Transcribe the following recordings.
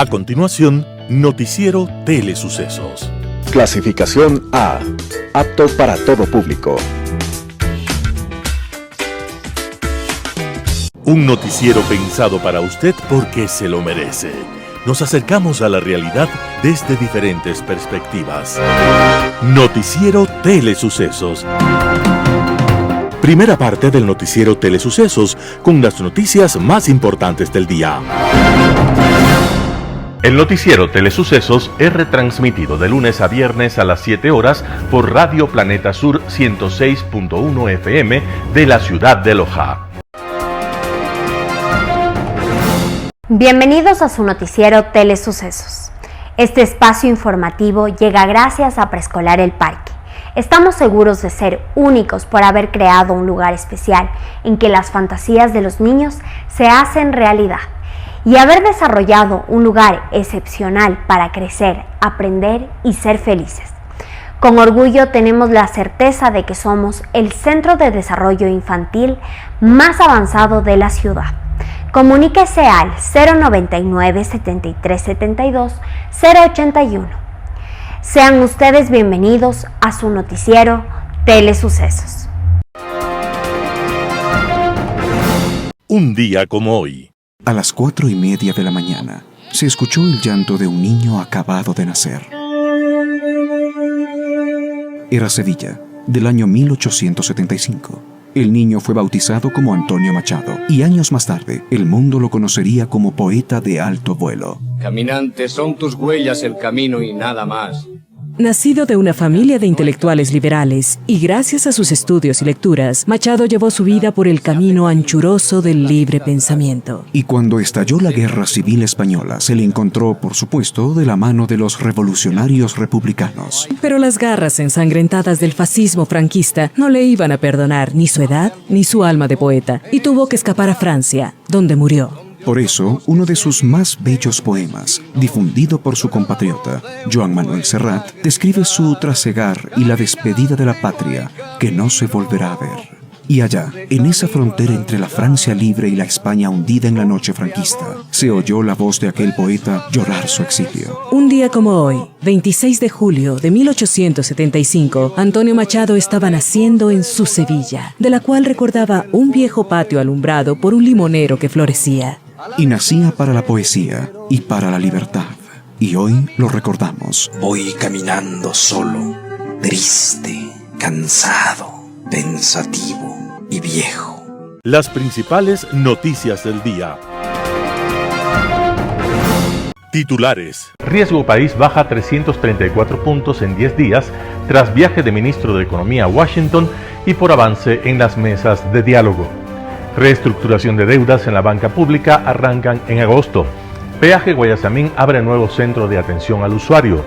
A continuación, Noticiero Telesucesos. Clasificación A. Apto para todo público. Un noticiero pensado para usted porque se lo merece. Nos acercamos a la realidad desde diferentes perspectivas. Noticiero Telesucesos. Primera parte del Noticiero Telesucesos con las noticias más importantes del día. El Noticiero Telesucesos es retransmitido de lunes a viernes a las 7 horas por Radio Planeta Sur 106.1 FM de la ciudad de Loja. Bienvenidos a su noticiero Telesucesos. Este espacio informativo llega gracias a Preescolar El Parque. Estamos seguros de ser únicos por haber creado un lugar especial en que las fantasías de los niños se hacen realidad y haber desarrollado un lugar excepcional para crecer, aprender y ser felices. Con orgullo tenemos la certeza de que somos el centro de desarrollo infantil más avanzado de la ciudad. Comuníquese al 099 7372 081. Sean ustedes bienvenidos a su noticiero Telesucesos. Un día como hoy. A las 4:30 de la mañana, se escuchó el llanto de un niño acabado de nacer. Era Sevilla, del año 1875. El niño fue bautizado como Antonio Machado, y años más tarde, el mundo lo conocería como poeta de alto vuelo. Caminante, son tus huellas el camino y nada más. Nacido de una familia de intelectuales liberales y gracias a sus estudios y lecturas, Machado llevó su vida por el camino anchuroso del libre pensamiento. Y cuando estalló la Guerra Civil Española, se le encontró, por supuesto, de la mano de los revolucionarios republicanos. Pero las garras ensangrentadas del fascismo franquista no le iban a perdonar ni su edad ni su alma de poeta, y tuvo que escapar a Francia, donde murió. Por eso, uno de sus más bellos poemas, difundido por su compatriota, Joan Manuel Serrat, describe su trasegar y la despedida de la patria que no se volverá a ver. Y allá, en esa frontera entre la Francia libre y la España hundida en la noche franquista, se oyó la voz de aquel poeta llorar su exilio. Un día como hoy, 26 de julio de 1875, Antonio Machado estaba naciendo en su Sevilla, de la cual recordaba un viejo patio alumbrado por un limonero que florecía. Y nacía para la poesía y para la libertad. Y hoy lo recordamos. Voy caminando solo, triste, cansado, pensativo y viejo. Las principales noticias del día. Titulares. Riesgo país baja 334 puntos en 10 días tras viaje de ministro de Economía a Washington y por avance en las mesas de diálogo. Reestructuración de deudas en la banca pública arrancan en agosto. Peaje Guayasamín abre nuevo centro de atención al usuario.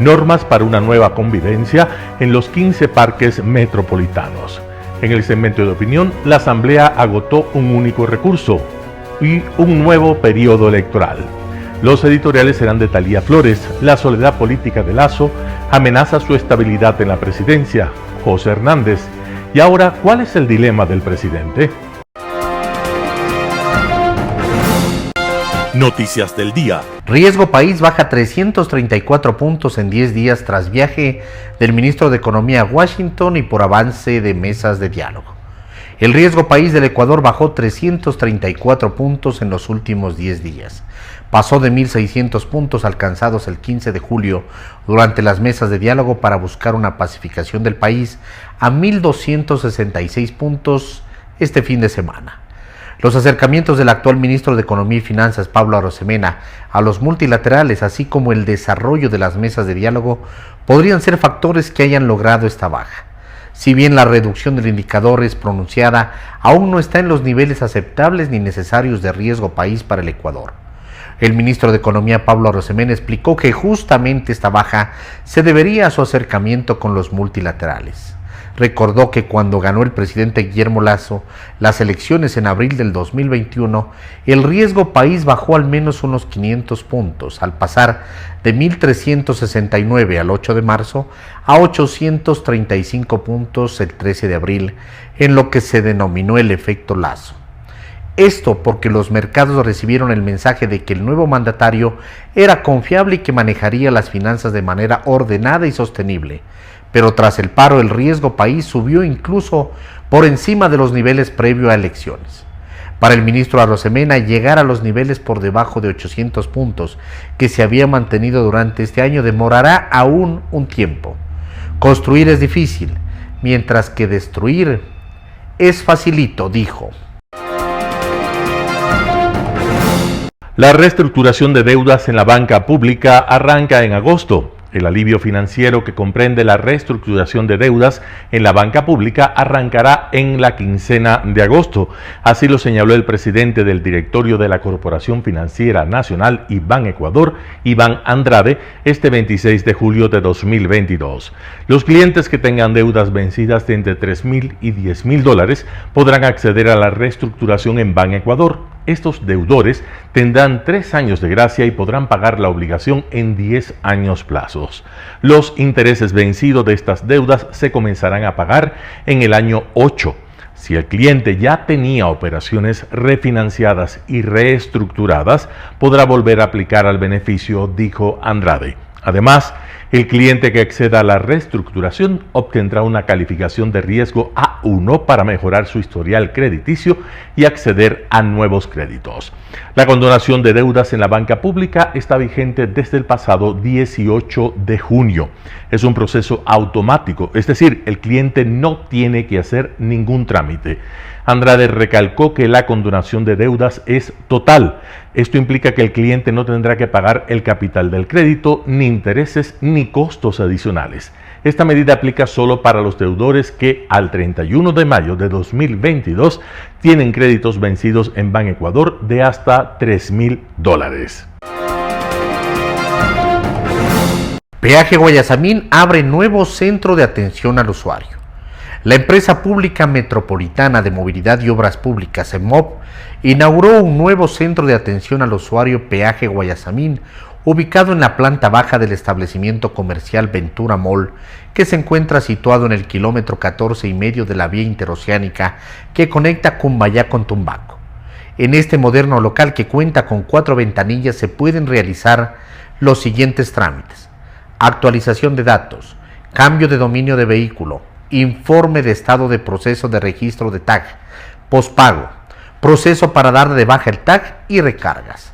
Normas para una nueva convivencia en los 15 parques metropolitanos. En el segmento de opinión, la Asamblea agotó un único recurso y un nuevo periodo electoral. Los editoriales serán de Talía Flores. La soledad política de Lasso amenaza su estabilidad en la presidencia. José Hernández. Y ahora, ¿cuál es el dilema del presidente? Noticias del día. Riesgo país baja 334 puntos en 10 días tras viaje del ministro de Economía a Washington y por avance de mesas de diálogo. El riesgo país del Ecuador bajó 334 puntos en los últimos 10 días. Pasó de 1.600 puntos alcanzados el 15 de julio durante las mesas de diálogo para buscar una pacificación del país a 1.266 puntos este fin de semana. Los acercamientos del actual ministro de Economía y Finanzas, Pablo Arosemena, a los multilaterales, así como el desarrollo de las mesas de diálogo, podrían ser factores que hayan logrado esta baja. Si bien la reducción del indicador es pronunciada, aún no está en los niveles aceptables ni necesarios de riesgo país para el Ecuador. El ministro de Economía, Pablo Arosemena, explicó que justamente esta baja se debería a su acercamiento con los multilaterales. Recordó que cuando ganó el presidente Guillermo Lasso las elecciones en abril del 2021, el riesgo país bajó al menos unos 500 puntos, al pasar de 1.369 al 8 de marzo a 835 puntos el 13 de abril, en lo que se denominó el efecto Lasso. Esto porque los mercados recibieron el mensaje de que el nuevo mandatario era confiable y que manejaría las finanzas de manera ordenada y sostenible. Pero tras el paro, el riesgo país subió incluso por encima de los niveles previo a elecciones. Para el ministro Arosemena, llegar a los niveles por debajo de 800 puntos que se había mantenido durante este año demorará aún un tiempo. Construir es difícil, mientras que destruir es facilito, dijo. La reestructuración de deudas en la banca pública arranca en agosto. El alivio financiero que comprende la reestructuración de deudas en la banca pública arrancará en la quincena de agosto. Así lo señaló el presidente del directorio de la Corporación Financiera Nacional y Banecuador, Iván Andrade, este 26 de julio de 2022. Los clientes que tengan deudas vencidas de entre $3,000 y $10,000 podrán acceder a la reestructuración en Banecuador. Estos deudores tendrán 3 años de gracia y podrán pagar la obligación en 10 años plazos. Los intereses vencidos de estas deudas se comenzarán a pagar en el año 8. Si el cliente ya tenía operaciones refinanciadas y reestructuradas, podrá volver a aplicar al beneficio, dijo Andrade. Además, el cliente que acceda a la reestructuración obtendrá una calificación de riesgo A1 para mejorar su historial crediticio y acceder a nuevos créditos. La condonación de deudas en la banca pública está vigente desde el pasado 18 de junio. Es un proceso automático, es decir, el cliente no tiene que hacer ningún trámite. Andrade recalcó que la condonación de deudas es total. Esto implica que el cliente no tendrá que pagar el capital del crédito, ni intereses, ni costos adicionales. Esta medida aplica solo para los deudores que al 31 de mayo de 2022 tienen créditos vencidos en Banecuador de hasta $3,000. Peaje Guayasamín abre nuevo centro de atención al usuario. La empresa pública metropolitana de movilidad y obras públicas, EMOB, inauguró un nuevo centro de atención al usuario Peaje Guayasamín, ubicado en la planta baja del establecimiento comercial Ventura Mall, que se encuentra situado en el kilómetro 14,5 de la vía interoceánica que conecta Cumbayá con Tumbaco. En este moderno local, que cuenta con 4 ventanillas, se pueden realizar los siguientes trámites: actualización de datos, cambio de dominio de vehículo, informe de estado de proceso de registro de tag, pospago, proceso para dar de baja el tag y recargas.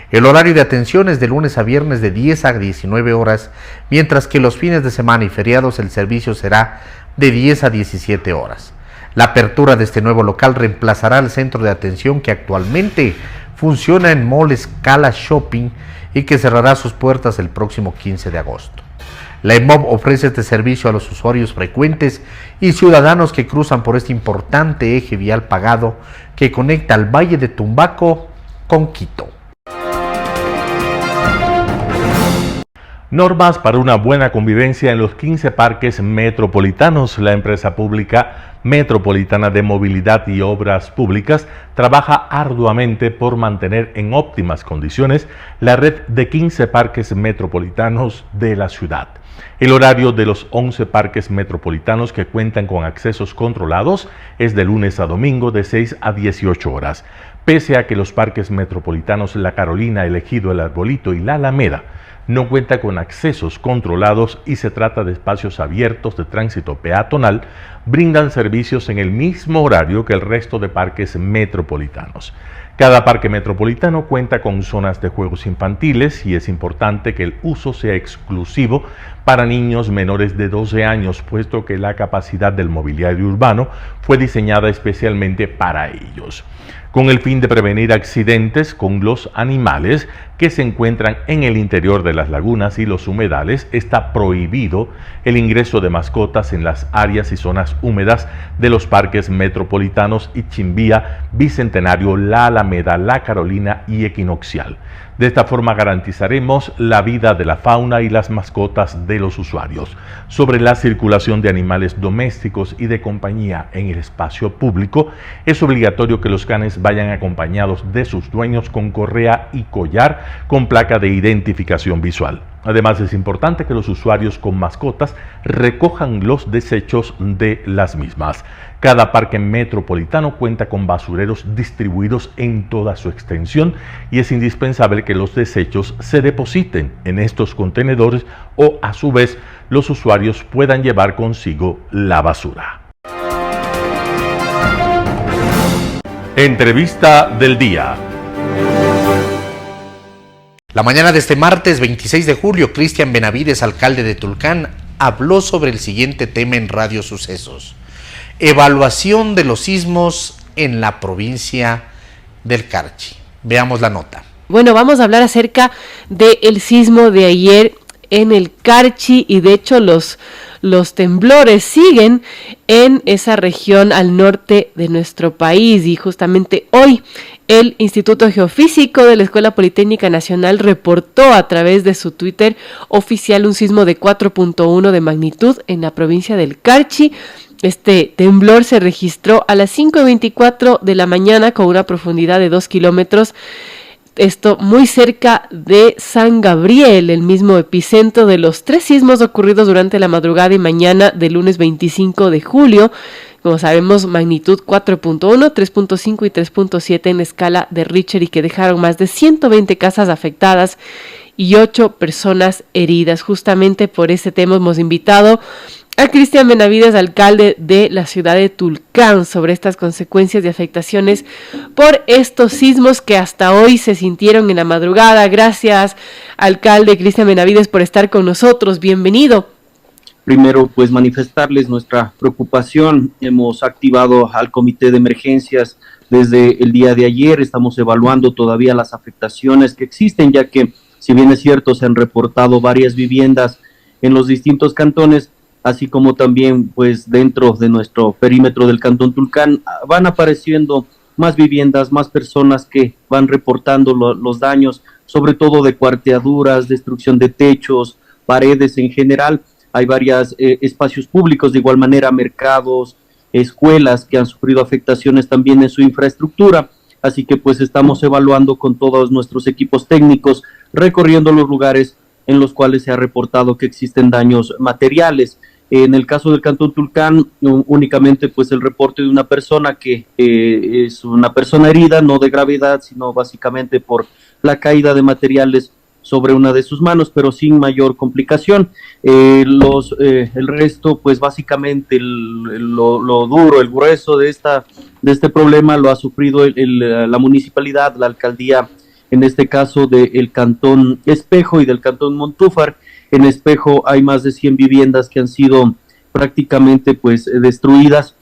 El horario de atención es de lunes a viernes de 10 a 19 horas, mientras que los fines de semana y feriados el servicio será de 10 a 17 horas. La apertura de este nuevo local reemplazará al centro de atención que actualmente funciona en Mall Scala Shopping y que cerrará sus puertas el próximo 15 de agosto. La EMOB ofrece este servicio a los usuarios frecuentes y ciudadanos que cruzan por este importante eje vial pagado que conecta al Valle de Tumbaco con Quito. Normas para una buena convivencia en los 15 parques metropolitanos. La empresa pública metropolitana de movilidad y obras públicas trabaja arduamente por mantener en óptimas condiciones la red de 15 parques metropolitanos de la ciudad. El horario de los 11 parques metropolitanos que cuentan con accesos controlados es de lunes a domingo de 6 a 18 horas. Pese a que los parques metropolitanos La Carolina, El Ejido, El Arbolito y La Alameda no cuenta con accesos controlados y se trata de espacios abiertos de tránsito peatonal, brindan servicios en el mismo horario que el resto de parques metropolitanos. Cada parque metropolitano cuenta con zonas de juegos infantiles y es importante que el uso sea exclusivo para niños menores de 12 años, puesto que la capacidad del mobiliario urbano fue diseñada especialmente para ellos. Con el fin de prevenir accidentes con los animales que se encuentran en el interior de las lagunas y los humedales, está prohibido el ingreso de mascotas en las áreas y zonas húmedas de los parques metropolitanos Ichimbía, Bicentenario, La Alameda, La Carolina y Equinoccial. De esta forma garantizaremos la vida de la fauna y las mascotas de los usuarios. Sobre la circulación de animales domésticos y de compañía en el espacio público, es obligatorio que los canes vayan acompañados de sus dueños con correa y collar con placa de identificación visual. Además, es importante que los usuarios con mascotas recojan los desechos de las mismas. Cada parque metropolitano cuenta con basureros distribuidos en toda su extensión y es indispensable que los desechos se depositen en estos contenedores o, a su vez, los usuarios puedan llevar consigo la basura. Entrevista del día. La mañana de este martes 26 de julio, Cristian Benavides, alcalde de Tulcán, habló sobre el siguiente tema en Radio Sucesos: evaluación de los sismos en la provincia del Carchi. Veamos la nota. Bueno, vamos a hablar acerca del sismo de ayer en el Carchi, y de hecho los temblores siguen en esa región al norte de nuestro país, y justamente hoy el Instituto Geofísico de la Escuela Politécnica Nacional reportó a través de su Twitter oficial un sismo de 4.1 de magnitud en la provincia del Carchi. Este temblor se registró a las 5:24 de la mañana con una profundidad de 2 kilómetros. Esto muy cerca de San Gabriel, el mismo epicentro de los 3 sismos ocurridos durante la madrugada y mañana del lunes 25 de julio. Como sabemos, magnitud 4.1, 3.5 y 3.7 en la escala de Richter, y que dejaron más de 120 casas afectadas y 8 personas heridas. Justamente por ese tema hemos invitado a Cristian Benavides, alcalde de la ciudad de Tulcán, sobre estas consecuencias y afectaciones por estos sismos que hasta hoy se sintieron en la madrugada. Gracias, alcalde Cristian Benavides, por estar con nosotros. Bienvenido. Primero, pues manifestarles nuestra preocupación. Hemos activado al comité de emergencias desde el día de ayer. Estamos evaluando todavía las afectaciones que existen, ya que, si bien es cierto, se han reportado varias viviendas en los distintos cantones, así como también pues dentro de nuestro perímetro del Cantón Tulcán van apareciendo más viviendas, más personas que van reportando los daños, sobre todo de cuarteaduras, destrucción de techos, paredes en general. Hay varios espacios públicos, de igual manera mercados, escuelas que han sufrido afectaciones también en su infraestructura, así que pues estamos evaluando con todos nuestros equipos técnicos, recorriendo los lugares en los cuales se ha reportado que existen daños materiales. En el caso del Cantón Tulcán, únicamente pues el reporte de una persona que es una persona herida, no de gravedad, sino básicamente por la caída de materiales sobre una de sus manos, pero sin mayor complicación. El resto, pues básicamente lo duro, el grueso de este problema lo ha sufrido la municipalidad, la alcaldía, en este caso del Cantón Espejo y del Cantón Montúfar. En Espejo hay más de 100 viviendas que han sido prácticamente pues destruidas,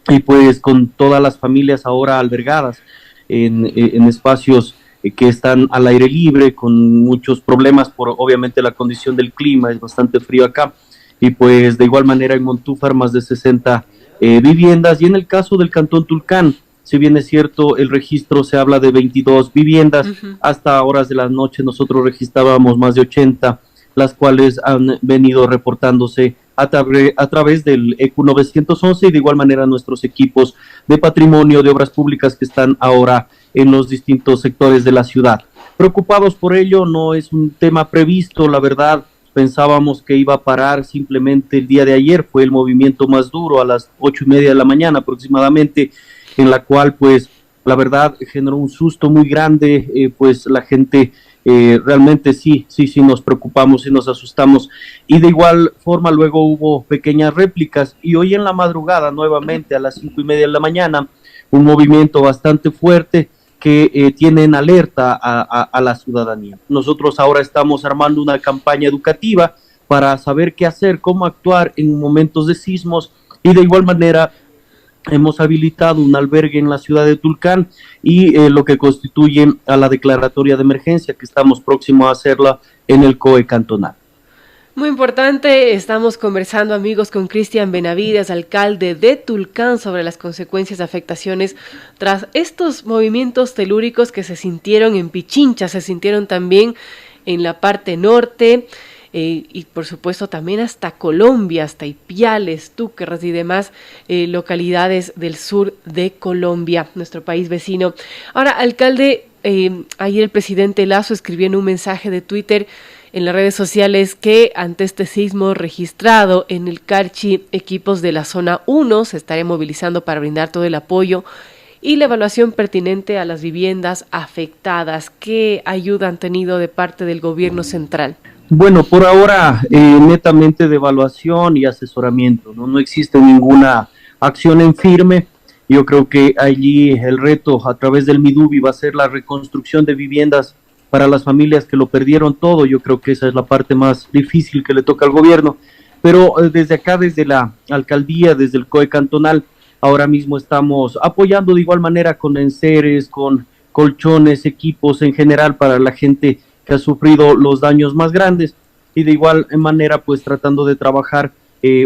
y pues con todas las familias ahora albergadas en espacios que están al aire libre, con muchos problemas por obviamente la condición del clima, es bastante frío acá, y pues de igual manera en Montúfar más de 60 viviendas. Y en el caso del Cantón Tulcán, si bien es cierto, el registro se habla de 22 viviendas, hasta horas de la noche nosotros registrábamos más de 80, las cuales han venido reportándose a través del EQ 911, y de igual manera nuestros equipos de patrimonio, de obras públicas que están ahora en los distintos sectores de la ciudad. Preocupados por ello, no es un tema previsto, la verdad. Pensábamos que iba a parar simplemente el día de ayer, fue el movimiento más duro a las 8:30 de la mañana aproximadamente, en la cual pues la verdad generó un susto muy grande, pues la gente realmente sí nos preocupamos y nos asustamos, y de igual forma luego hubo pequeñas réplicas, y hoy en la madrugada nuevamente a las 5:30 de la mañana un movimiento bastante fuerte que tiene en alerta a la ciudadanía. Nosotros ahora estamos armando una campaña educativa para saber qué hacer, cómo actuar en momentos de sismos, y de igual manera hemos habilitado un albergue en la ciudad de Tulcán, y lo que constituye a la declaratoria de emergencia, que estamos próximos a hacerla en el COE cantonal. Muy importante, estamos conversando, amigos, con Cristian Benavides, alcalde de Tulcán, sobre las consecuencias de afectaciones tras estos movimientos telúricos que se sintieron en Pichincha, se sintieron también en la parte norte, y por supuesto también hasta Colombia, hasta Ipiales, Túquerres y demás localidades del sur de Colombia, nuestro país vecino. Ahora, alcalde, ayer el presidente Lasso escribió en un mensaje de Twitter en las redes sociales que ante este sismo registrado en el Carchi, equipos de la zona 1 se estarían movilizando para brindar todo el apoyo y la evaluación pertinente a las viviendas afectadas. ¿Qué ayuda han tenido de parte del gobierno central? Bueno, por ahora netamente de evaluación y asesoramiento, no existe ninguna acción en firme. Yo creo que allí el reto a través del MIDUBI va a ser la reconstrucción de viviendas para las familias que lo perdieron todo. Yo creo que esa es la parte más difícil que le toca al gobierno, pero desde acá, desde la alcaldía, desde el COE cantonal, ahora mismo estamos apoyando de igual manera con enseres, con colchones, equipos en general para la gente que ha sufrido los daños más grandes, y de igual manera pues tratando de trabajar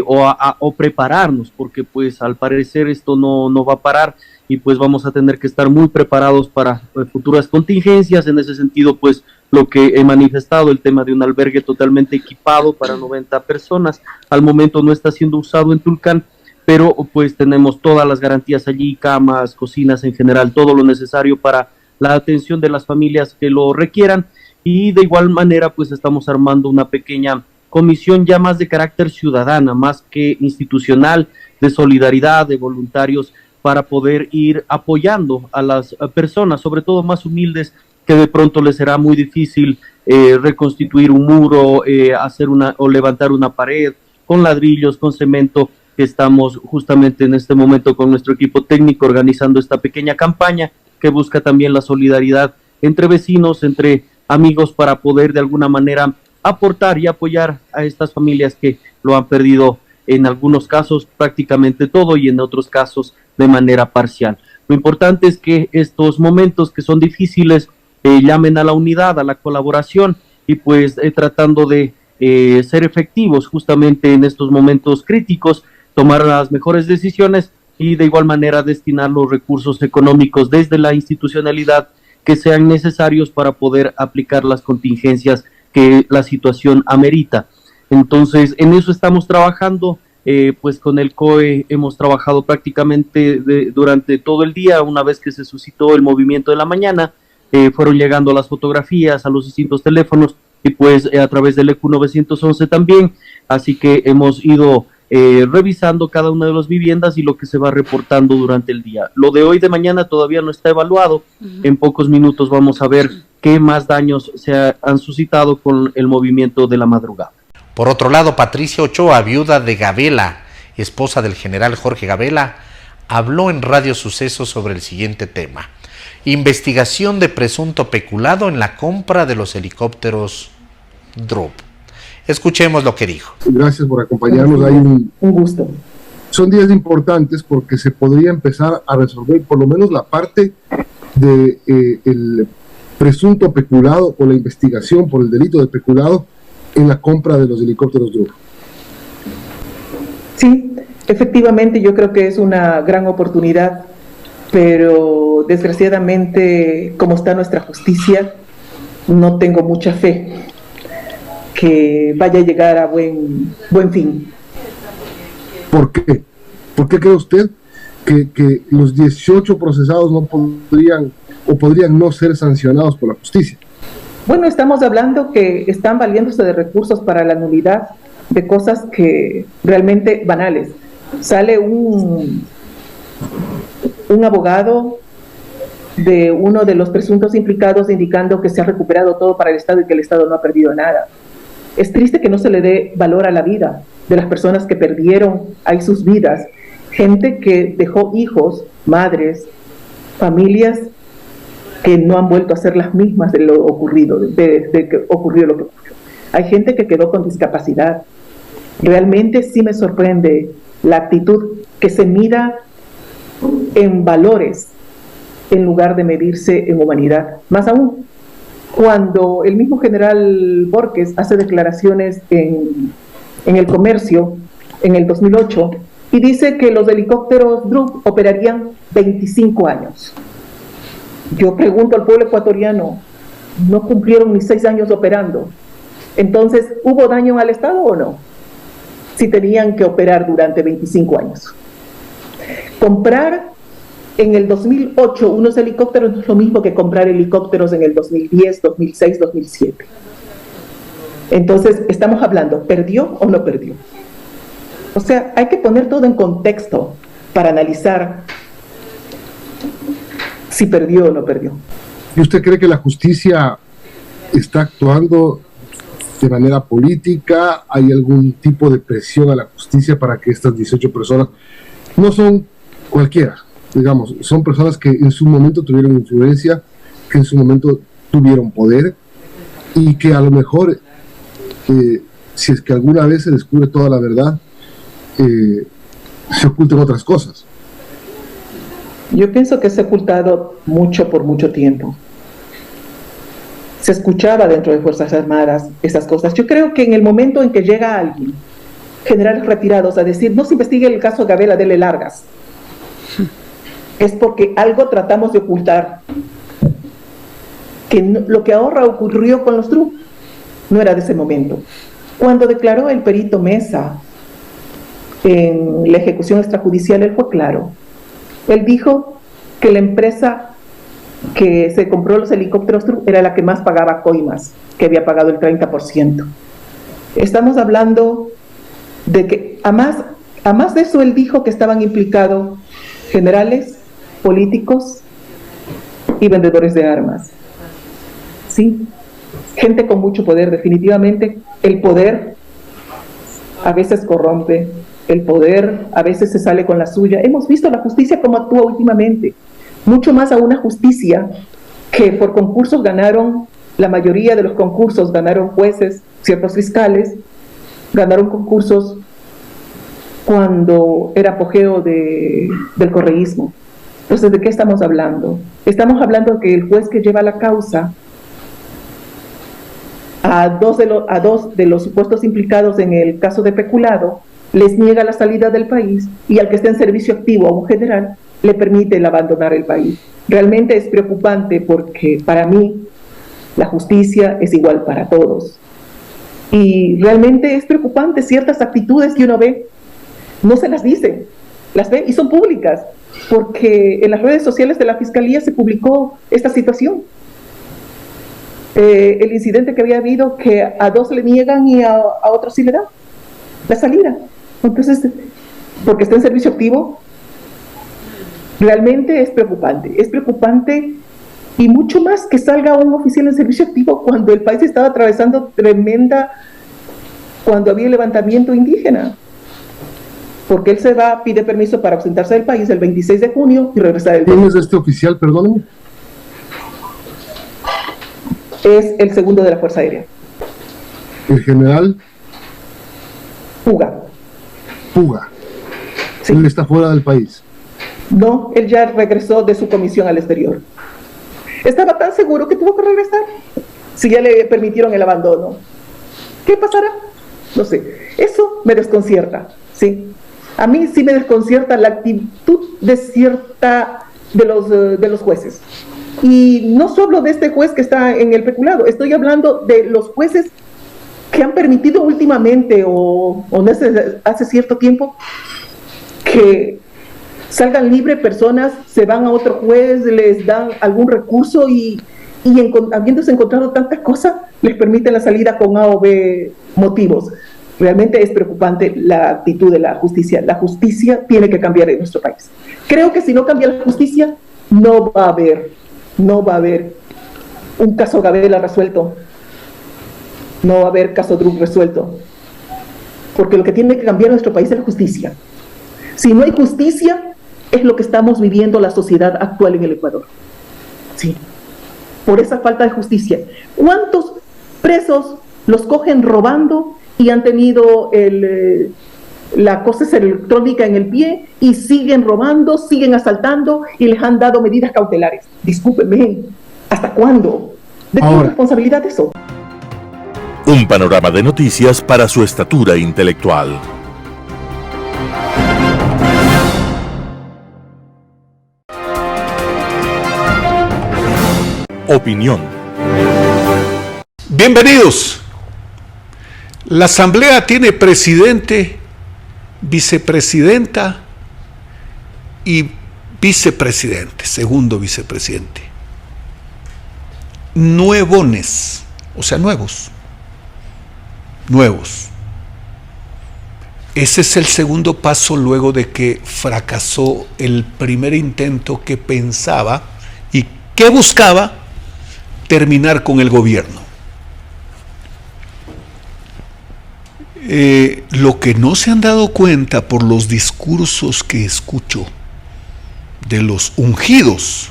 o prepararnos, porque pues al parecer esto no va a parar y pues vamos a tener que estar muy preparados para futuras contingencias. En ese sentido pues lo que he manifestado, el tema de un albergue totalmente equipado para 90 personas, al momento no está siendo usado en Tulcán, pero pues tenemos todas las garantías allí, camas, cocinas en general, todo lo necesario para la atención de las familias que lo requieran. Y de igual manera pues estamos armando una pequeña comisión ya más de carácter ciudadana, más que institucional, de solidaridad, de voluntarios, para poder ir apoyando a las personas, sobre todo más humildes, que de pronto les será muy difícil reconstituir un muro, hacer o levantar una pared con ladrillos, con cemento, que estamos justamente en este momento con nuestro equipo técnico organizando esta pequeña campaña que busca también la solidaridad entre vecinos, entre amigos, para poder de alguna manera aportar y apoyar a estas familias que lo han perdido en algunos casos prácticamente todo y en otros casos de manera parcial. Lo importante es que estos momentos que son difíciles llamen a la unidad, a la colaboración y pues tratando de ser efectivos justamente en estos momentos críticos, tomar las mejores decisiones y de igual manera destinar los recursos económicos desde la institucionalidad que sean necesarios para poder aplicar las contingencias que la situación amerita. Entonces, en eso estamos trabajando, pues con el COE hemos trabajado prácticamente durante todo el día. Una vez que se suscitó el movimiento de la mañana, fueron llegando las fotografías a los distintos teléfonos y pues a través del EQ 911 también, así que hemos ido revisando cada una de las viviendas y lo que se va reportando durante el día. Lo de hoy de mañana todavía no está evaluado. En pocos minutos vamos a ver qué más daños se han suscitado con el movimiento de la madrugada. Por otro lado, Patricia Ochoa, viuda de Gabela, esposa del general Jorge Gabela, habló en Radio Sucesos sobre el siguiente tema: investigación de presunto peculado en la compra de los helicópteros Drup. Escuchemos lo que dijo. Gracias por acompañarnos. Hay un gusto. Son días importantes porque se podría empezar a resolver por lo menos la parte de el presunto peculado o la investigación por el delito de peculado en la compra de los helicópteros Drup. Sí, efectivamente yo creo que es una gran oportunidad, pero desgraciadamente como está nuestra justicia, no tengo mucha fe que vaya a llegar a buen fin. ¿Por qué? ¿Por qué cree usted que los 18 procesados no podrían o podrían no ser sancionados por la justicia? Bueno, estamos hablando que están valiéndose de recursos para la nulidad de cosas que realmente banales. Sale un abogado de uno de los presuntos implicados indicando que se ha recuperado todo para el Estado y que el Estado no ha perdido nada. Es triste que no se le dé valor a la vida de las personas que perdieron ahí sus vidas, gente que dejó hijos, madres, familias que no han vuelto a ser las mismas de lo ocurrido, de que ocurrió lo que ocurrió. Hay gente que quedó con discapacidad. Realmente sí me sorprende la actitud que se mida en valores en lugar de medirse en humanidad. Más aún, cuando el mismo general Borges hace declaraciones en El Comercio en el 2008 y dice que los helicópteros Drup operarían 25 años. Yo pregunto al pueblo ecuatoriano, ¿no cumplieron ni 6 años operando? Entonces, ¿hubo daño al Estado o no? Si tenían que operar durante 25 años. Comprar en el 2008 unos helicópteros no es lo mismo que comprar helicópteros en el 2010, 2006, 2007. Entonces, estamos hablando, ¿perdió o no perdió? O sea, hay que poner todo en contexto para analizar si perdió o no perdió. ¿Y usted cree que la justicia está actuando de manera política? ¿Hay algún tipo de presión a la justicia para que estas 18 personas, no son cualquiera, digamos, son personas que en su momento tuvieron influencia, que en su momento tuvieron poder y que a lo mejor, si es que alguna vez se descubre toda la verdad, se oculten otras cosas? Yo pienso que se ha ocultado mucho por mucho tiempo. Se escuchaba dentro de Fuerzas Armadas esas cosas. Yo creo que en el momento en que llega alguien, generales retirados, a decir, no se investigue el caso Gabela, dele largas, es porque algo tratamos de ocultar. Que no, lo que ahora ocurrió con los DRU no era de ese momento. Cuando declaró el perito Mesa en la ejecución extrajudicial, él fue claro. Él dijo que la empresa que se compró los helicópteros DRU era la que más pagaba coimas, que había pagado el 30%. Estamos hablando de que, a más de eso, él dijo que estaban implicados generales, políticos y vendedores de armas. Sí, gente con mucho poder, definitivamente. El poder a veces corrompe, el poder a veces se sale con la suya. Hemos visto la justicia cómo actúa últimamente, mucho más a una justicia que por concursos ganaron, la mayoría de los concursos ganaron jueces, ciertos fiscales, ganaron concursos cuando era apogeo del correísmo. Entonces, ¿de qué estamos hablando? Estamos hablando de que el juez que lleva la causa a dos de los supuestos implicados en el caso de peculado les niega la salida del país, y al que está en servicio activo, a un general, le permite el abandonar el país. Realmente es preocupante, porque para mí la justicia es igual para todos. Y realmente es preocupante ciertas actitudes que uno ve, no se las dicen, las ve y son públicas, porque en las redes sociales de la Fiscalía se publicó esta situación. El incidente que había habido, que a dos le niegan y a otros sí le dan la salida. Entonces, porque está en servicio activo, realmente es preocupante, y mucho más que salga un oficial en servicio activo cuando el país estaba atravesando cuando había levantamiento indígena, porque él se va, pide permiso para ausentarse del país el 26 de junio y regresar el 10. ¿Quién es este oficial, perdóname? Es el segundo de la Fuerza Aérea. ¿El general? Puga. Sí. ¿Él está fuera del país? No, él ya regresó de su comisión al exterior. Estaba tan seguro que tuvo que regresar, si ya le permitieron el abandono. ¿Qué pasará? No sé. Eso me desconcierta, ¿sí? A mí sí me desconcierta la actitud de los jueces. Y no solo de este juez que está en el peculado, estoy hablando de los jueces que han permitido últimamente o hace cierto tiempo que salgan libres personas, se van a otro juez, les dan algún recurso y habiéndose encontrado tantas cosas, les permiten la salida con A o B motivos. Realmente es preocupante la actitud de la justicia. La justicia tiene que cambiar en nuestro país. Creo que si no cambia la justicia, no va a haber un caso Gabela resuelto, no va a haber caso DRU resuelto, porque lo que tiene que cambiar en nuestro país es la justicia. Si no hay justicia, es lo que estamos viviendo la sociedad actual en el Ecuador. Sí, por esa falta de justicia. ¿Cuántos presos los cogen robando y han tenido la cosa electrónica en el pie y siguen robando, siguen asaltando y les han dado medidas cautelares? Discúlpenme, ¿hasta cuándo? ¿De qué responsabilidad eso? Un panorama de noticias para su estatura intelectual. Opinión. Bienvenidos. La Asamblea tiene presidente, vicepresidenta y vicepresidente, segundo vicepresidente. Nuevones, o sea, nuevos. nuevos. Ese es el segundo paso luego de que fracasó el primer intento que pensaba y que buscaba terminar con el gobierno. Lo que no se han dado cuenta por los discursos que escucho de los ungidos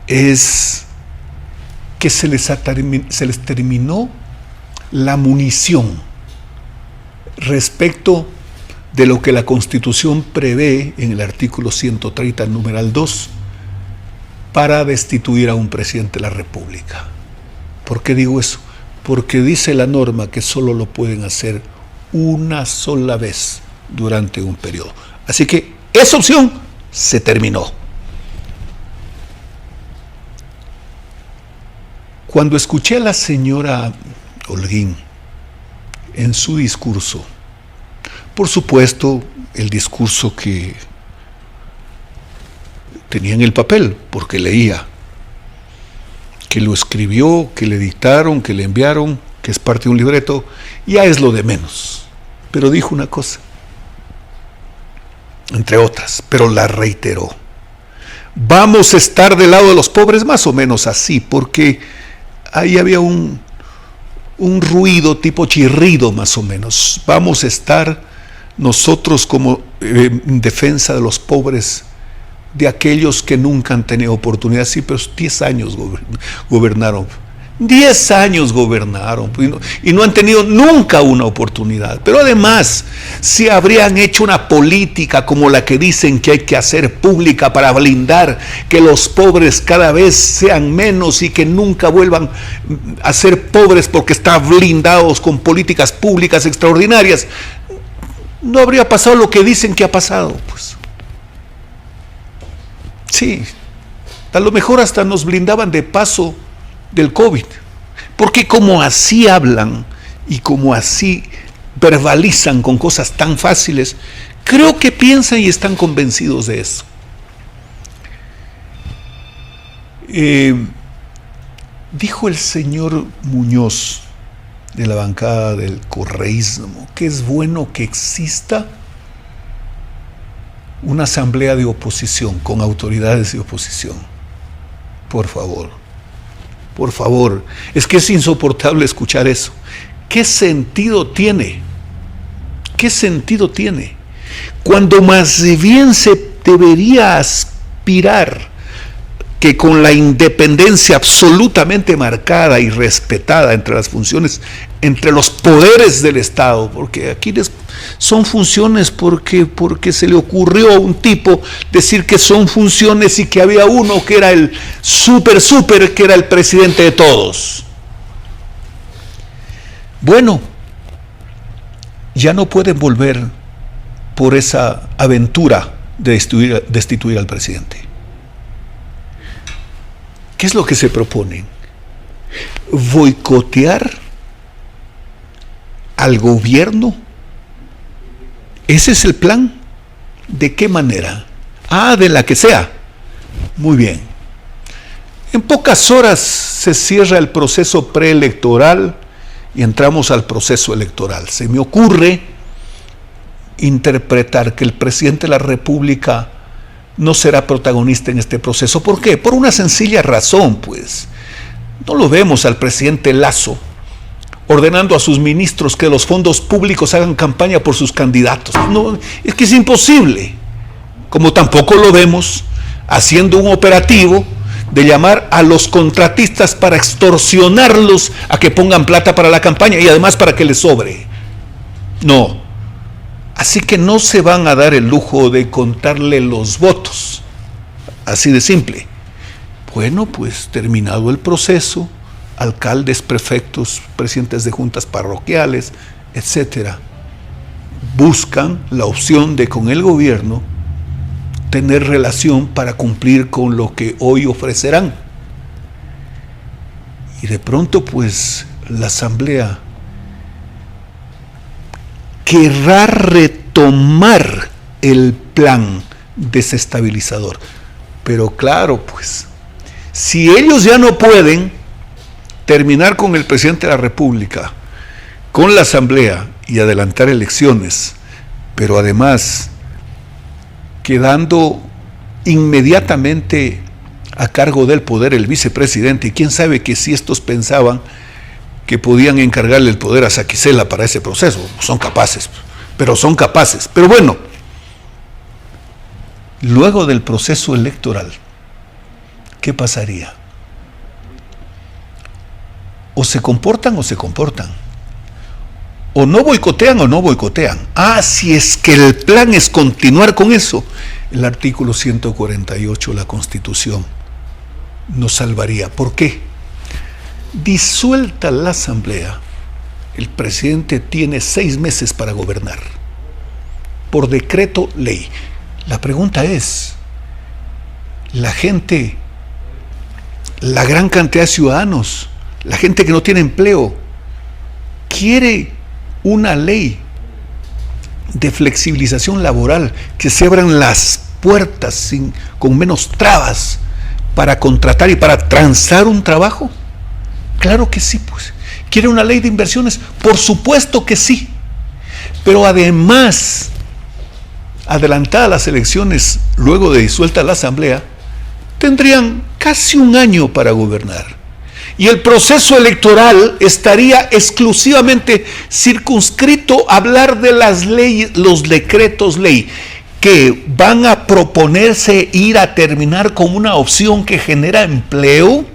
es que se les terminó la munición respecto de lo que la Constitución prevé en el artículo 130, numeral 2, para destituir a un presidente de la República. ¿Por qué digo eso? Porque dice la norma que solo lo pueden hacer una sola vez durante un periodo. Así que esa opción se terminó. Cuando escuché a la señora Holguín en su discurso, por supuesto, el discurso que tenía en el papel, porque leía, que lo escribió, que le dictaron, que le enviaron, que es parte de un libreto, ya es lo de menos. Pero dijo una cosa, entre otras, pero la reiteró. Vamos a estar del lado de los pobres, más o menos así, porque ahí había un ruido tipo chirrido más o menos. Vamos a estar nosotros como en defensa de los pobres, de aquellos que nunca han tenido oportunidad. Sí, pero 10 años gobernaron. 10 años gobernaron y no han tenido nunca una oportunidad. Pero además, si habrían hecho una política como la que dicen que hay que hacer pública para blindar que los pobres cada vez sean menos y que nunca vuelvan a ser pobres porque están blindados con políticas públicas extraordinarias, no habría pasado lo que dicen que ha pasado, pues. Sí, a lo mejor hasta nos blindaban de paso del COVID, porque como así hablan y como así verbalizan con cosas tan fáciles, creo que piensan y están convencidos de eso. Dijo el señor Muñoz de la bancada del correísmo que es bueno que exista una asamblea de oposición con autoridades de oposición. Por favor, es que es insoportable escuchar eso. ¿Qué sentido tiene? ¿Qué sentido tiene? Cuando más bien se debería aspirar que con la independencia absolutamente marcada y respetada entre las funciones, entre los poderes del Estado, porque aquí son funciones porque se le ocurrió a un tipo decir que son funciones y que había uno que era el súper, que era el presidente de todos. Bueno, ya no pueden volver por esa aventura de destituir al presidente. ¿Qué es lo que se proponen? ¿Boicotear al gobierno? ¿Ese es el plan? ¿De qué manera? De la que sea. Muy bien. En pocas horas se cierra el proceso preelectoral y entramos al proceso electoral. Se me ocurre interpretar que el presidente de la República no será protagonista en este proceso. ¿Por qué? Por una sencilla razón, pues. No lo vemos al presidente Lasso ordenando a sus ministros que los fondos públicos hagan campaña por sus candidatos. No, es que es imposible. Como tampoco lo vemos haciendo un operativo de llamar a los contratistas para extorsionarlos a que pongan plata para la campaña y además para que les sobre. No. Así que no se van a dar el lujo de contarle los votos, así de simple. Bueno, pues terminado el proceso, alcaldes, prefectos, presidentes de juntas parroquiales, etcétera, buscan la opción de con el gobierno tener relación para cumplir con lo que hoy ofrecerán. Y de pronto, pues, la asamblea querrá retomar el plan desestabilizador. Pero claro, pues, si ellos ya no pueden terminar con el presidente de la República con la Asamblea y adelantar elecciones, pero además quedando inmediatamente a cargo del poder el vicepresidente, y quién sabe que si estos pensaban que podían encargarle el poder a Saquicela para ese proceso, son capaces. Pero bueno, luego del proceso electoral, ¿qué pasaría? O se comportan o se comportan. O no boicotean o no boicotean. Si es que el plan es continuar con eso, el artículo 148 de la Constitución nos salvaría. ¿Por qué? Disuelta la Asamblea, el presidente tiene 6 meses para gobernar, por decreto ley. La pregunta es, la gente, la gran cantidad de ciudadanos, la gente que no tiene empleo, quiere una ley de flexibilización laboral, que se abran las puertas con menos trabas para contratar y para transar un trabajo. Claro que sí, pues. ¿Quiere una ley de inversiones? Por supuesto que sí. Pero además, adelantadas las elecciones, luego de disuelta la Asamblea, tendrían casi un año para gobernar. Y el proceso electoral estaría exclusivamente circunscrito a hablar de las leyes, los decretos ley, que van a proponerse ir a terminar con una opción que genera empleo,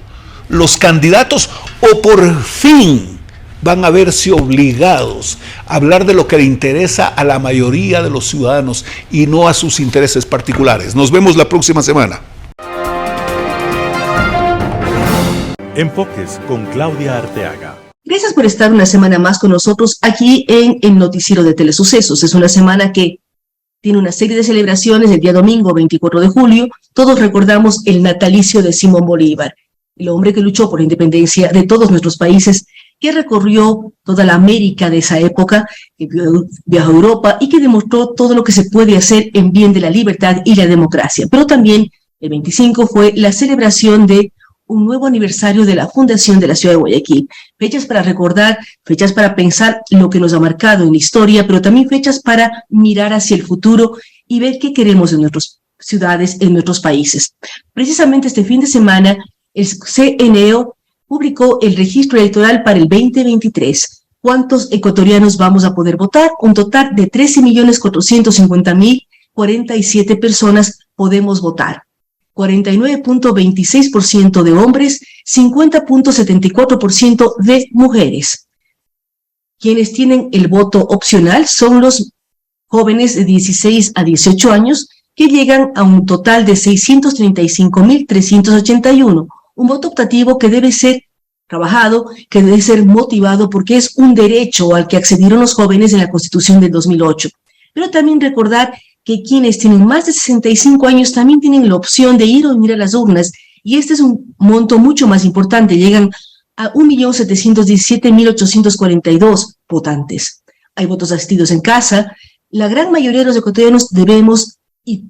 los candidatos, o por fin van a verse obligados a hablar de lo que le interesa a la mayoría de los ciudadanos y no a sus intereses particulares. Nos vemos la próxima semana. Enfoques con Claudia Arteaga. Gracias por estar una semana más con nosotros aquí en el noticiero de Telesucesos. Es una semana que tiene una serie de celebraciones. El día domingo 24 de julio, todos recordamos el natalicio de Simón Bolívar, el hombre que luchó por la independencia de todos nuestros países, que recorrió toda la América de esa época, que viajó a Europa y que demostró todo lo que se puede hacer en bien de la libertad y la democracia. Pero también el 25 fue la celebración de un nuevo aniversario de la fundación de la ciudad de Guayaquil. Fechas para recordar, fechas para pensar lo que nos ha marcado en la historia, pero también fechas para mirar hacia el futuro y ver qué queremos en nuestras ciudades, en nuestros países. Precisamente este fin de semana, el CNEO publicó el registro electoral para el 2023. ¿Cuántos ecuatorianos vamos a poder votar? Un total de 13.450.047 personas podemos votar. 49.26% de hombres, 50.74% de mujeres. Quienes tienen el voto opcional son los jóvenes de 16 a 18 años, que llegan a un total de 635.381. Un voto optativo que debe ser trabajado, que debe ser motivado, porque es un derecho al que accedieron los jóvenes en la Constitución del 2008. Pero también recordar que quienes tienen más de 65 años también tienen la opción de ir o venir a las urnas, y este es un monto mucho más importante, llegan a 1.717.842 votantes. Hay votos asistidos en casa. La gran mayoría de los ecuatorianos debemos ir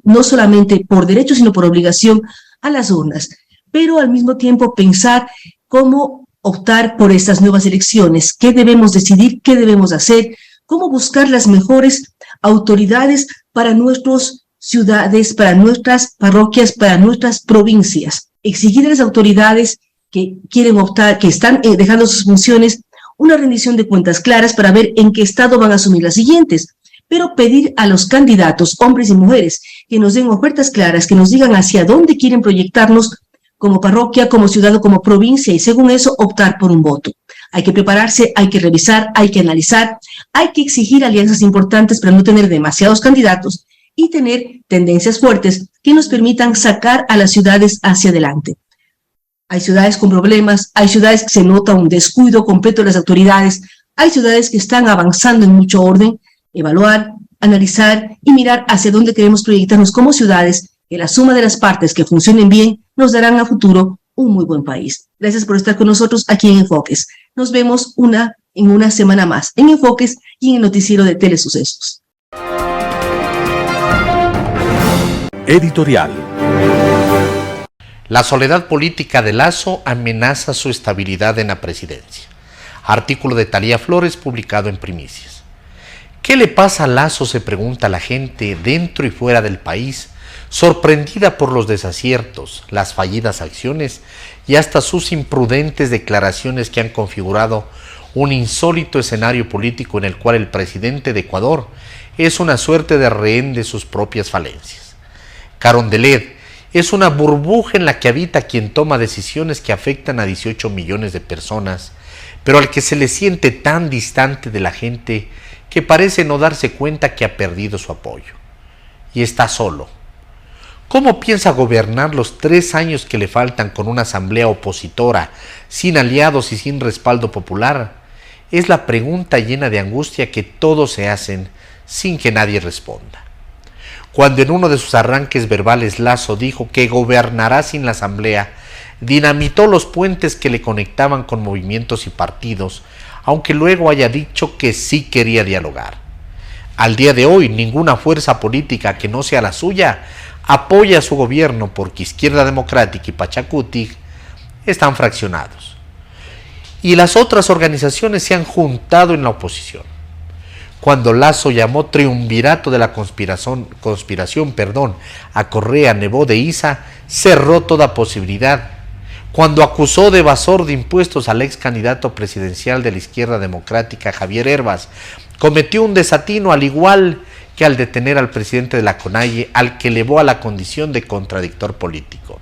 no solamente por derecho, sino por obligación a las urnas, pero al mismo tiempo pensar cómo optar por estas nuevas elecciones, qué debemos decidir, qué debemos hacer, cómo buscar las mejores autoridades para nuestras ciudades, para nuestras parroquias, para nuestras provincias. Exigir a las autoridades que quieren optar, que están dejando sus funciones, una rendición de cuentas claras para ver en qué estado van a asumir las siguientes. Pero pedir a los candidatos, hombres y mujeres, que nos den ofertas claras, que nos digan hacia dónde quieren proyectarnos como parroquia, como ciudad o como provincia, y según eso optar por un voto. Hay que prepararse, hay que revisar, hay que analizar, hay que exigir alianzas importantes para no tener demasiados candidatos y tener tendencias fuertes que nos permitan sacar a las ciudades hacia adelante. Hay ciudades con problemas, hay ciudades que se nota un descuido completo de las autoridades, hay ciudades que están avanzando en mucho orden. Evaluar, analizar y mirar hacia dónde queremos proyectarnos como ciudades, que la suma de las partes que funcionen bien nos darán a futuro un muy buen país. Gracias por estar con nosotros aquí en Enfoques. Nos vemos en una semana más en Enfoques y en el noticiero de Telesucesos. Editorial. La soledad política de Lasso amenaza su estabilidad en la presidencia. Artículo de Talía Flores publicado en Primicias. ¿Qué le pasa a Lasso?, se pregunta la gente dentro y fuera del país, sorprendida por los desaciertos, las fallidas acciones y hasta sus imprudentes declaraciones que han configurado un insólito escenario político en el cual el presidente de Ecuador es una suerte de rehén de sus propias falencias. Carondelet es una burbuja en la que habita quien toma decisiones que afectan a 18 millones de personas, pero al que se le siente tan distante de la gente que parece no darse cuenta que ha perdido su apoyo. Y está solo. ¿Cómo piensa gobernar los 3 años que le faltan con una asamblea opositora, sin aliados y sin respaldo popular? Es la pregunta llena de angustia que todos se hacen sin que nadie responda. Cuando en uno de sus arranques verbales Lasso dijo que gobernará sin la asamblea, dinamitó los puentes que le conectaban con movimientos y partidos, aunque luego haya dicho que sí quería dialogar. Al día de hoy, ninguna fuerza política que no sea la suya apoya a su gobierno porque Izquierda Democrática y Pachacuti están fraccionados. Y las otras organizaciones se han juntado en la oposición. Cuando Lasso llamó triunvirato de la conspiración, a Correa, Nebot de Isa, cerró toda posibilidad. Cuando acusó de evasor de impuestos al ex candidato presidencial de la Izquierda Democrática, Javier Herbas, cometió un desatino al igual que al detener al presidente de la CONAIE, al que elevó a la condición de contradictor político.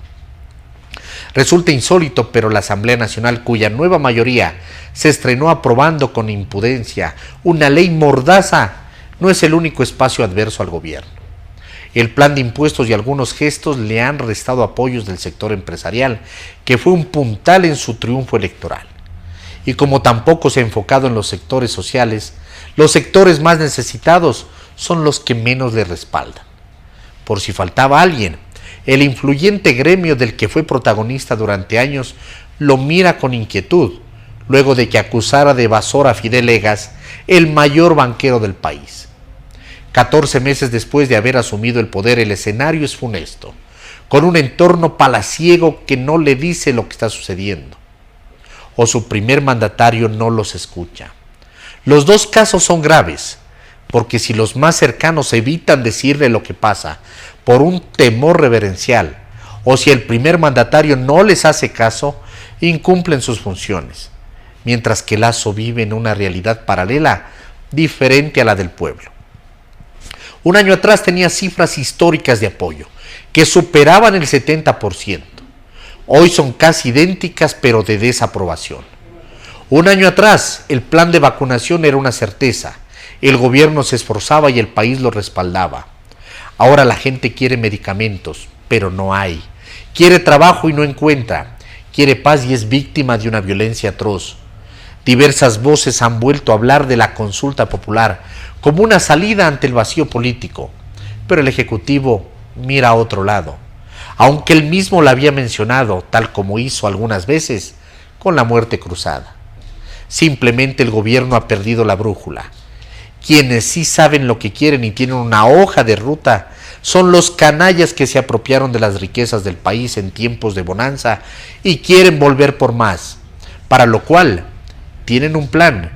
Resulta insólito, pero la Asamblea Nacional, cuya nueva mayoría se estrenó aprobando con impudencia una ley mordaza, no es el único espacio adverso al gobierno. El plan de impuestos y algunos gestos le han restado apoyos del sector empresarial, que fue un puntal en su triunfo electoral. Y como tampoco se ha enfocado en los sectores sociales, los sectores más necesitados son los que menos le respaldan. Por si faltaba alguien, el influyente gremio del que fue protagonista durante años lo mira con inquietud, luego de que acusara de evasor a Fidel Egas, el mayor banquero del país. 14 meses después de haber asumido el poder, el escenario es funesto, con un entorno palaciego que no le dice lo que está sucediendo, o su primer mandatario no los escucha. Los dos casos son graves, porque si los más cercanos evitan decirle lo que pasa por un temor reverencial, o si el primer mandatario no les hace caso, incumplen sus funciones, mientras que Lasso vive en una realidad paralela, diferente a la del pueblo. Un año atrás tenía cifras históricas de apoyo, que superaban el 70%. Hoy son casi idénticas, pero de desaprobación. Un año atrás, el plan de vacunación era una certeza. El gobierno se esforzaba y el país lo respaldaba. Ahora la gente quiere medicamentos, pero no hay. Quiere trabajo y no encuentra. Quiere paz y es víctima de una violencia atroz. Diversas voces han vuelto a hablar de la consulta popular como una salida ante el vacío político, pero el Ejecutivo mira a otro lado, aunque él mismo la había mencionado, tal como hizo algunas veces con la muerte cruzada. Simplemente el gobierno ha perdido la brújula. Quienes sí saben lo que quieren y tienen una hoja de ruta son los canallas que se apropiaron de las riquezas del país en tiempos de bonanza y quieren volver por más, para lo cual tienen un plan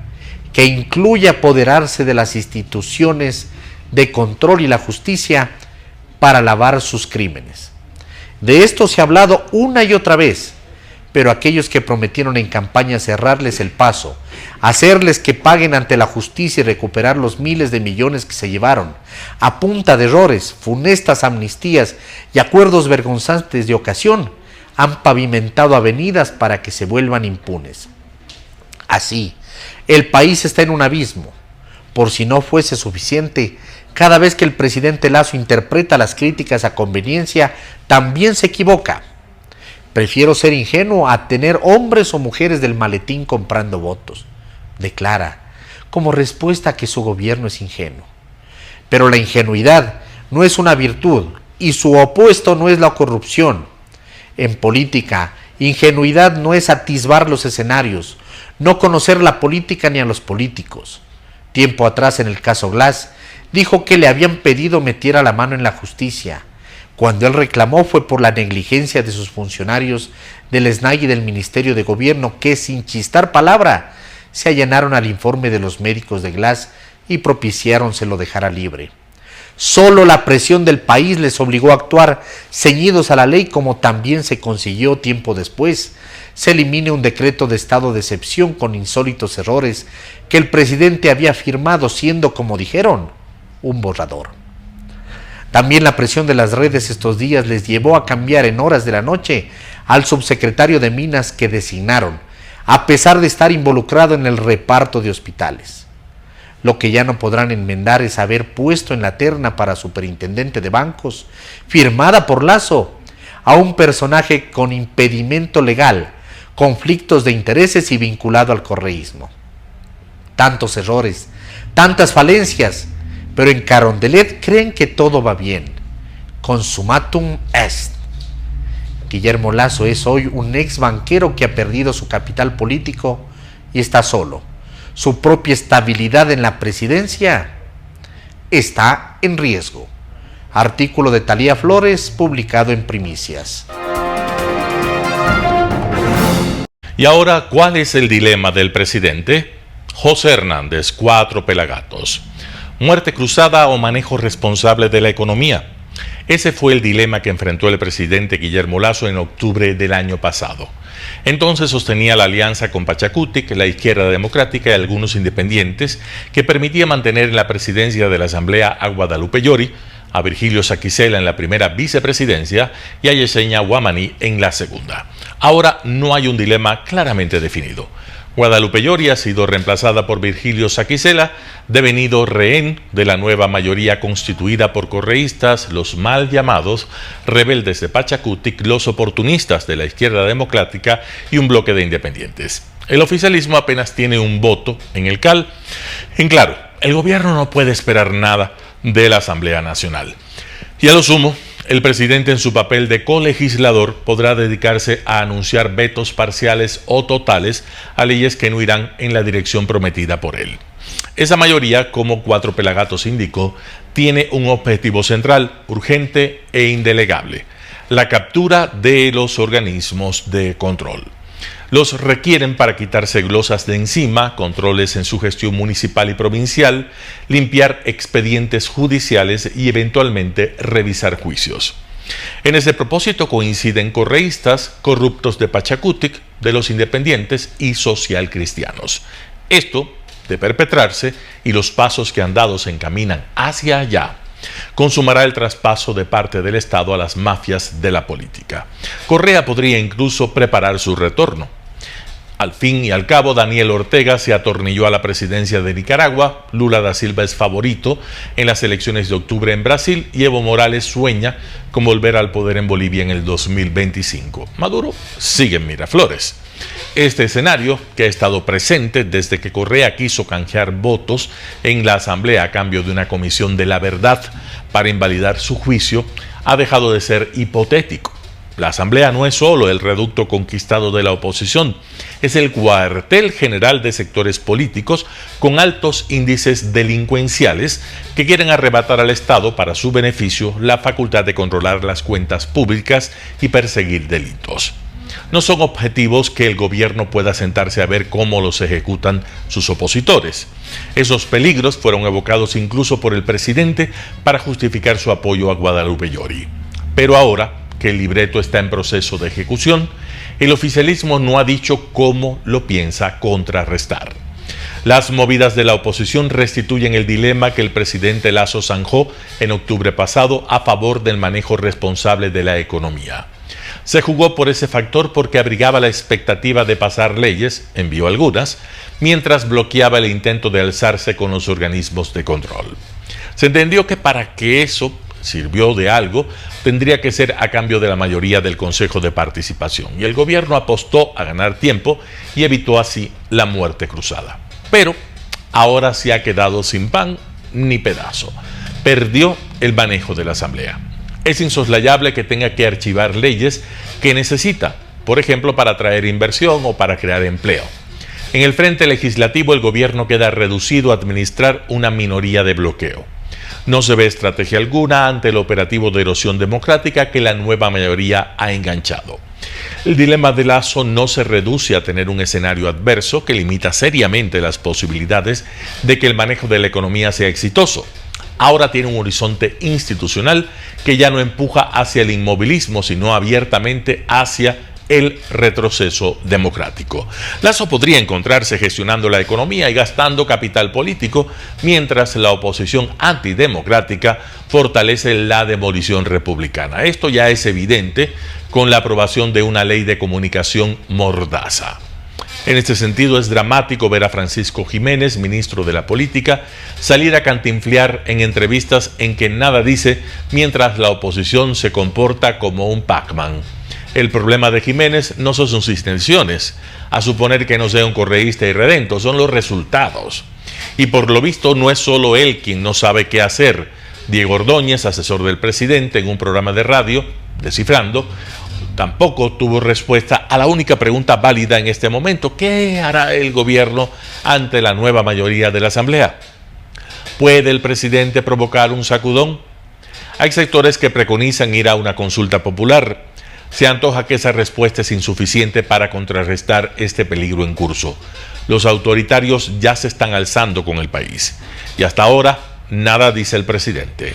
que incluye apoderarse de las instituciones de control y la justicia para lavar sus crímenes. De esto se ha hablado una y otra vez, pero aquellos que prometieron en campaña cerrarles el paso, hacerles que paguen ante la justicia y recuperar los miles de millones que se llevaron, a punta de errores, funestas amnistías y acuerdos vergonzantes de ocasión, han pavimentado avenidas para que se vuelvan impunes. Así, el país está en un abismo. Por si no fuese suficiente, cada vez que el presidente Lasso interpreta las críticas a conveniencia, también se equivoca. Prefiero ser ingenuo a tener hombres o mujeres del maletín comprando votos, declara, como respuesta a que su gobierno es ingenuo. Pero la ingenuidad no es una virtud y su opuesto no es la corrupción. En política, ingenuidad no es atisbar los escenarios, no conocer la política ni a los políticos. Tiempo atrás, en el caso Glass, dijo que le habían pedido metiera la mano en la justicia. Cuando él reclamó fue por la negligencia de sus funcionarios del SNAI y del Ministerio de Gobierno que, sin chistar palabra, se allanaron al informe de los médicos de Glass y propiciaron se lo dejara libre. Solo la presión del país les obligó a actuar ceñidos a la ley, como también se consiguió tiempo después. Se elimine un decreto de estado de excepción con insólitos errores que el presidente había firmado, siendo, como dijeron, un borrador. También la presión de las redes estos días les llevó a cambiar en horas de la noche al subsecretario de Minas que designaron, a pesar de estar involucrado en el reparto de hospitales. Lo que ya no podrán enmendar es haber puesto en la terna para superintendente de bancos, firmada por Lasso, a un personaje con impedimento legal, conflictos de intereses y vinculado al correísmo. Tantos errores, tantas falencias, pero en Carondelet creen que todo va bien. Consummatum est. Guillermo Lasso es hoy un ex banquero que ha perdido su capital político y está solo. Su propia estabilidad en la presidencia está en riesgo. Artículo de Talía Flores, publicado en Primicias. Y ahora, ¿cuál es el dilema del presidente? José Hernández, 4 pelagatos. ¿Muerte cruzada o manejo responsable de la economía? Ese fue el dilema que enfrentó el presidente Guillermo Lasso en octubre del año pasado. Entonces sostenía la alianza con Pachacutic, la izquierda democrática y algunos independientes, que permitía mantener en la presidencia de la Asamblea a Guadalupe Llori, a Virgilio Saquicela en la primera vicepresidencia y a Yesenia Guamaní en la segunda. Ahora no hay un dilema claramente definido. Guadalupe Llori ha sido reemplazada por Virgilio Saquicela, devenido rehén de la nueva mayoría constituida por correístas, los mal llamados rebeldes de Pachacutic, los oportunistas de la izquierda democrática y un bloque de independientes. El oficialismo apenas tiene un voto en el CAL. En claro, el gobierno no puede esperar nada de la Asamblea Nacional. Y a lo sumo, el presidente en su papel de colegislador podrá dedicarse a anunciar vetos parciales o totales a leyes que no irán en la dirección prometida por él. Esa mayoría, como 4 pelagatos indicó, tiene un objetivo central, urgente e indelegable: la captura de los organismos de control. Los requieren para quitarse glosas de encima, controles en su gestión municipal y provincial, limpiar expedientes judiciales y eventualmente revisar juicios. En ese propósito coinciden correístas, corruptos de Pachacutic, de los independientes y socialcristianos. Esto, de perpetrarse, y los pasos que han dado se encaminan hacia allá, consumará el traspaso de parte del Estado a las mafias de la política. Correa podría incluso preparar su retorno. Al fin y al cabo, Daniel Ortega se atornilló a la presidencia de Nicaragua, Lula da Silva es favorito en las elecciones de octubre en Brasil y Evo Morales sueña con volver al poder en Bolivia en el 2025. Maduro sigue en Miraflores. Este escenario, que ha estado presente desde que Correa quiso canjear votos en la Asamblea a cambio de una comisión de la verdad para invalidar su juicio, ha dejado de ser hipotético. La Asamblea no es solo el reducto conquistado de la oposición, es el cuartel general de sectores políticos con altos índices delincuenciales que quieren arrebatar al Estado para su beneficio la facultad de controlar las cuentas públicas y perseguir delitos. No son objetivos que el gobierno pueda sentarse a ver cómo los ejecutan sus opositores. Esos peligros fueron evocados incluso por el presidente para justificar su apoyo a Guadalupe Llori. Pero ahora que el libreto está en proceso de ejecución, el oficialismo no ha dicho cómo lo piensa contrarrestar. Las movidas de la oposición restituyen el dilema que el presidente Lasso zanjó en octubre pasado a favor del manejo responsable de la economía. Se jugó por ese factor porque abrigaba la expectativa de pasar leyes, envió algunas, mientras bloqueaba el intento de alzarse con los organismos de control. Se entendió que para que eso sirvió de algo, tendría que ser a cambio de la mayoría del Consejo de Participación, y el gobierno apostó a ganar tiempo y evitó así la muerte cruzada. Pero ahora se ha quedado sin pan ni pedazo. Perdió el manejo de la Asamblea. Es insoslayable que tenga que archivar leyes que necesita, por ejemplo, para atraer inversión o para crear empleo. En el frente legislativo, el gobierno queda reducido a administrar una minoría de bloqueo. No se ve estrategia alguna ante el operativo de erosión democrática que la nueva mayoría ha enganchado. El dilema de Lasso no se reduce a tener un escenario adverso que limita seriamente las posibilidades de que el manejo de la economía sea exitoso. Ahora tiene un horizonte institucional que ya no empuja hacia el inmovilismo, sino abiertamente hacia el retroceso democrático. Lasso podría encontrarse gestionando la economía y gastando capital político, mientras la oposición antidemocrática fortalece la demolición republicana. Esto ya es evidente con la aprobación de una ley de comunicación mordaza. En este sentido, es dramático ver a Francisco Jiménez, ministro de la Política, salir a cantinflear en entrevistas en que nada dice, mientras la oposición se comporta como un Pac-Man. El problema de Jiménez no son sus intenciones, a suponer que no sea un correísta irredento, son los resultados. Y por lo visto no es solo él quien no sabe qué hacer. Diego Ordóñez, asesor del presidente en un programa de radio, Descifrando, tampoco tuvo respuesta a la única pregunta válida en este momento: ¿qué hará el gobierno ante la nueva mayoría de la Asamblea? ¿Puede el presidente provocar un sacudón? Hay sectores que preconizan ir a una consulta popular. Se antoja que esa respuesta es insuficiente para contrarrestar este peligro en curso. Los autoritarios ya se están alzando con el país. Y hasta ahora, nada dice el presidente.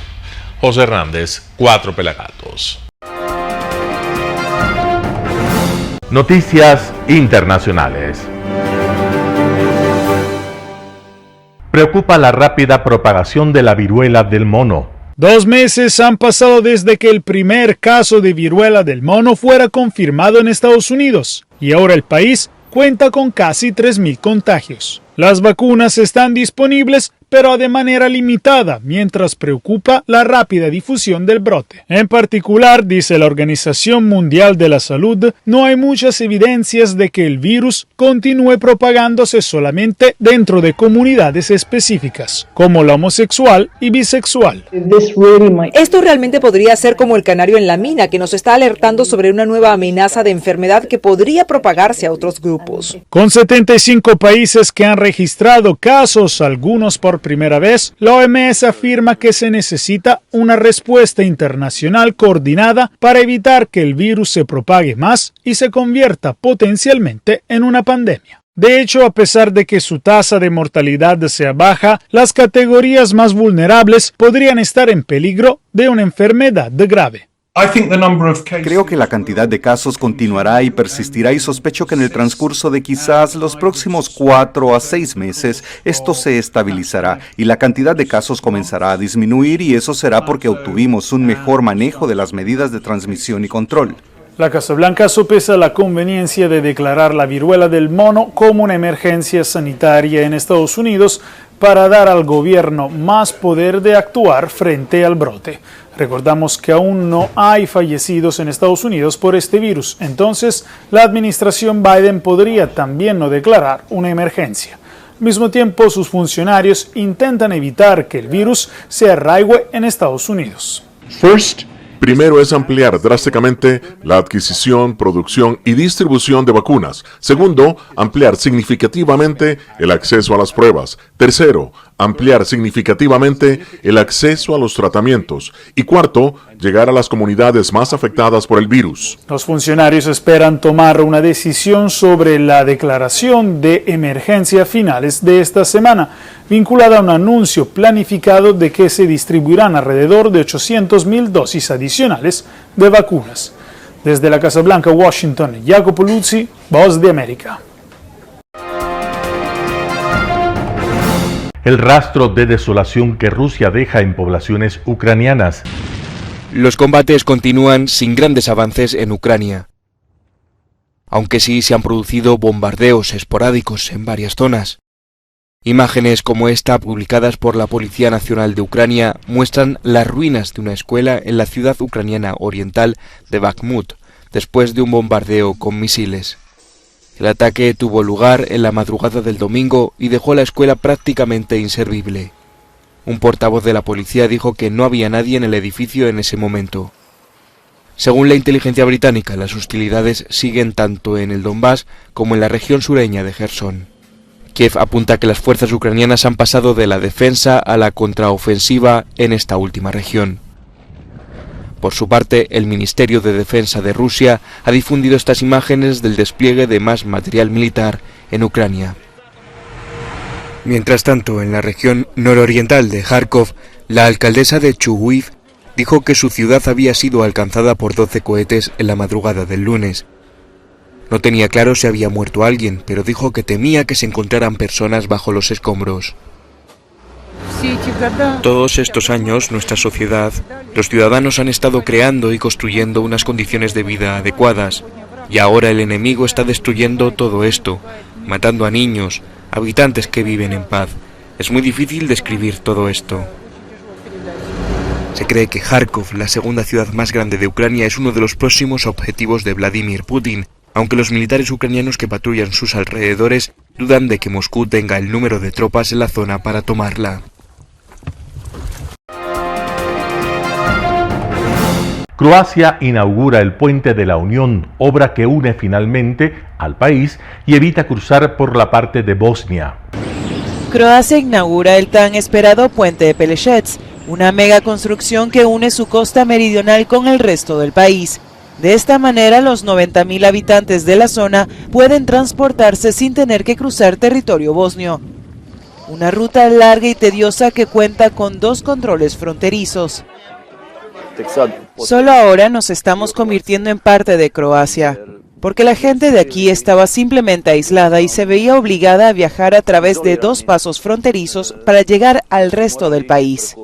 José Hernández, 4 Pelagatos. Noticias internacionales. Preocupa la rápida propagación de la viruela del mono. 2 meses han pasado desde que el primer caso de viruela del mono fuera confirmado en Estados Unidos, y ahora el país cuenta con casi 3.000 contagios. Las vacunas están disponibles, pero de manera limitada, mientras preocupa la rápida difusión del brote. En particular, dice la Organización Mundial de la Salud, no hay muchas evidencias de que el virus continúe propagándose solamente dentro de comunidades específicas, como la homosexual y bisexual. Esto realmente podría ser como el canario en la mina, que nos está alertando sobre una nueva amenaza de enfermedad que podría propagarse a otros grupos. Con 75 países que han registrado casos, algunos por primera vez, la OMS afirma que se necesita una respuesta internacional coordinada para evitar que el virus se propague más y se convierta potencialmente en una pandemia. De hecho, a pesar de que su tasa de mortalidad sea baja, las categorías más vulnerables podrían estar en peligro de una enfermedad grave. Creo que la cantidad de casos continuará y persistirá, y sospecho que en el transcurso de quizás los próximos 4 a 6 meses esto se estabilizará y la cantidad de casos comenzará a disminuir, y eso será porque obtuvimos un mejor manejo de las medidas de transmisión y control. La Casa Blanca sopesa la conveniencia de declarar la viruela del mono como una emergencia sanitaria en Estados Unidos para dar al gobierno más poder de actuar frente al brote. Recordamos que aún no hay fallecidos en Estados Unidos por este virus, entonces la administración Biden podría también no declarar una emergencia. Al mismo tiempo, sus funcionarios intentan evitar que el virus se arraigue en Estados Unidos. Primero es ampliar drásticamente la adquisición, producción y distribución de vacunas. Segundo, ampliar significativamente el acceso a las pruebas. Tercero, ampliar significativamente el acceso a los tratamientos. Y cuarto, llegar a las comunidades más afectadas por el virus. Los funcionarios esperan tomar una decisión sobre la declaración de emergencia a finales de esta semana, vinculada a un anuncio planificado de que se distribuirán alrededor de 800,000 dosis adicionales de vacunas. Desde la Casa Blanca, Washington, Jacopo Luzzi, Voz de América. El rastro de desolación que Rusia deja en poblaciones ucranianas. Los combates continúan sin grandes avances en Ucrania, aunque sí se han producido bombardeos esporádicos en varias zonas. Imágenes como esta, publicadas por la Policía Nacional de Ucrania, muestran las ruinas de una escuela en la ciudad ucraniana oriental de Bakhmut, después de un bombardeo con misiles. El ataque tuvo lugar en la madrugada del domingo y dejó la escuela prácticamente inservible. Un portavoz de la policía dijo que no había nadie en el edificio en ese momento. Según la inteligencia británica, las hostilidades siguen tanto en el Donbass como en la región sureña de Jersón. Kiev apunta que las fuerzas ucranianas han pasado de la defensa a la contraofensiva en esta última región. Por su parte, el Ministerio de Defensa de Rusia ha difundido estas imágenes del despliegue de más material militar en Ucrania. Mientras tanto, en la región nororiental de Kharkov, la alcaldesa de Chuhuiv dijo que su ciudad había sido alcanzada por 12 cohetes en la madrugada del lunes. No tenía claro si había muerto alguien, pero dijo que temía que se encontraran personas bajo los escombros. Todos estos años, nuestra sociedad, los ciudadanos han estado creando y construyendo unas condiciones de vida adecuadas, y ahora el enemigo está destruyendo todo esto, matando a niños, habitantes que viven en paz. Es muy difícil describir todo esto. Se cree que Kharkov, la segunda ciudad más grande de Ucrania, es uno de los próximos objetivos de Vladimir Putin, aunque los militares ucranianos que patrullan sus alrededores dudan de que Moscú tenga el número de tropas en la zona para tomarla. Croacia inaugura el Puente de la Unión, obra que une finalmente al país y evita cruzar por la parte de Bosnia. Croacia inaugura el tan esperado Puente de Pelješac, una mega construcción que une su costa meridional con el resto del país. De esta manera, los 90.000 habitantes de la zona pueden transportarse sin tener que cruzar territorio bosnio. Una ruta larga y tediosa que cuenta con 2 controles fronterizos. Solo ahora nos estamos convirtiendo en parte de Croacia, porque la gente de aquí estaba simplemente aislada y se veía obligada a viajar a través de 2 pasos fronterizos para llegar al resto del país.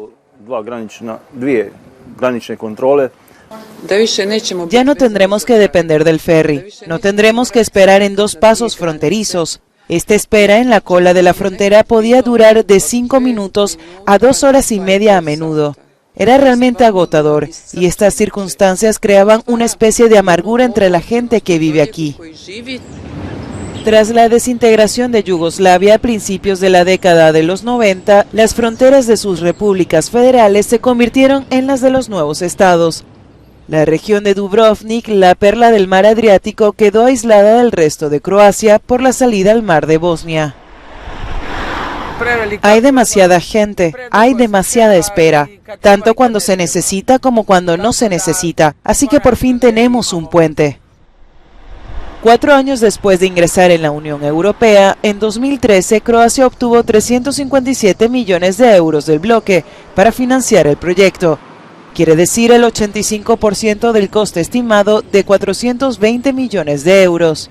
Ya no tendremos que depender del ferry, no tendremos que esperar en 2 pasos fronterizos. Esta espera en la cola de la frontera podía durar de 5 minutos a 2 horas y media a menudo. Era realmente agotador, y estas circunstancias creaban una especie de amargura entre la gente que vive aquí. Tras la desintegración de Yugoslavia a principios de la década de los 90, las fronteras de sus repúblicas federales se convirtieron en las de los nuevos estados. La región de Dubrovnik, la perla del mar Adriático, quedó aislada del resto de Croacia por la salida al mar de Bosnia. Hay demasiada gente, hay demasiada espera, tanto cuando se necesita como cuando no se necesita, así que por fin tenemos un puente. 4 años después de ingresar en la Unión Europea, en 2013 Croacia obtuvo 357 millones de euros del bloque para financiar el proyecto. Quiere decir el 85% del coste estimado de 420 millones de euros.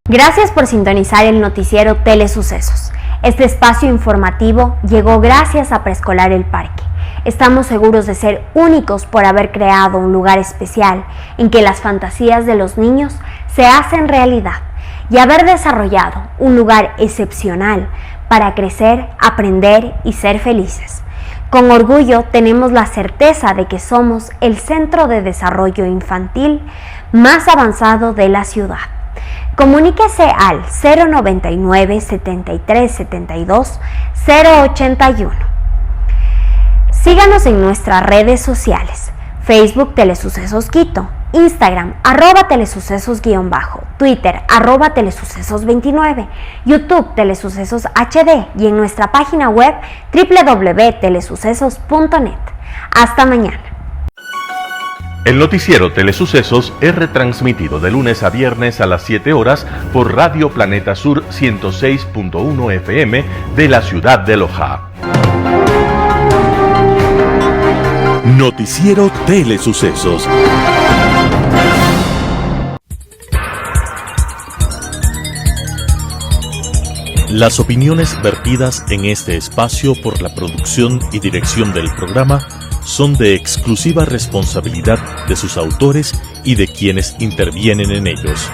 Gracias por sintonizar el noticiero Telesucesos. Este espacio informativo llegó gracias a Preescolar El Parque. Estamos seguros de ser únicos por haber creado un lugar especial en que las fantasías de los niños se hacen realidad y haber desarrollado un lugar excepcional para crecer, aprender y ser felices. Con orgullo tenemos la certeza de que somos el centro de desarrollo infantil más avanzado de la ciudad. Comuníquese al 099 73 72 081. Síganos en nuestras redes sociales: Facebook Telesucesos Quito, Instagram @telesucesos_, Twitter @telesucesos29, YouTube Telesucesos HD y en nuestra página web www.telesucesos.net. Hasta mañana. El noticiero Telesucesos es retransmitido de lunes a viernes a las 7 horas por Radio Planeta Sur 106.1 FM de la ciudad de Loja. Noticiero Telesucesos. Las opiniones vertidas en este espacio por la producción y dirección del programa son de exclusiva responsabilidad de sus autores y de quienes intervienen en ellos.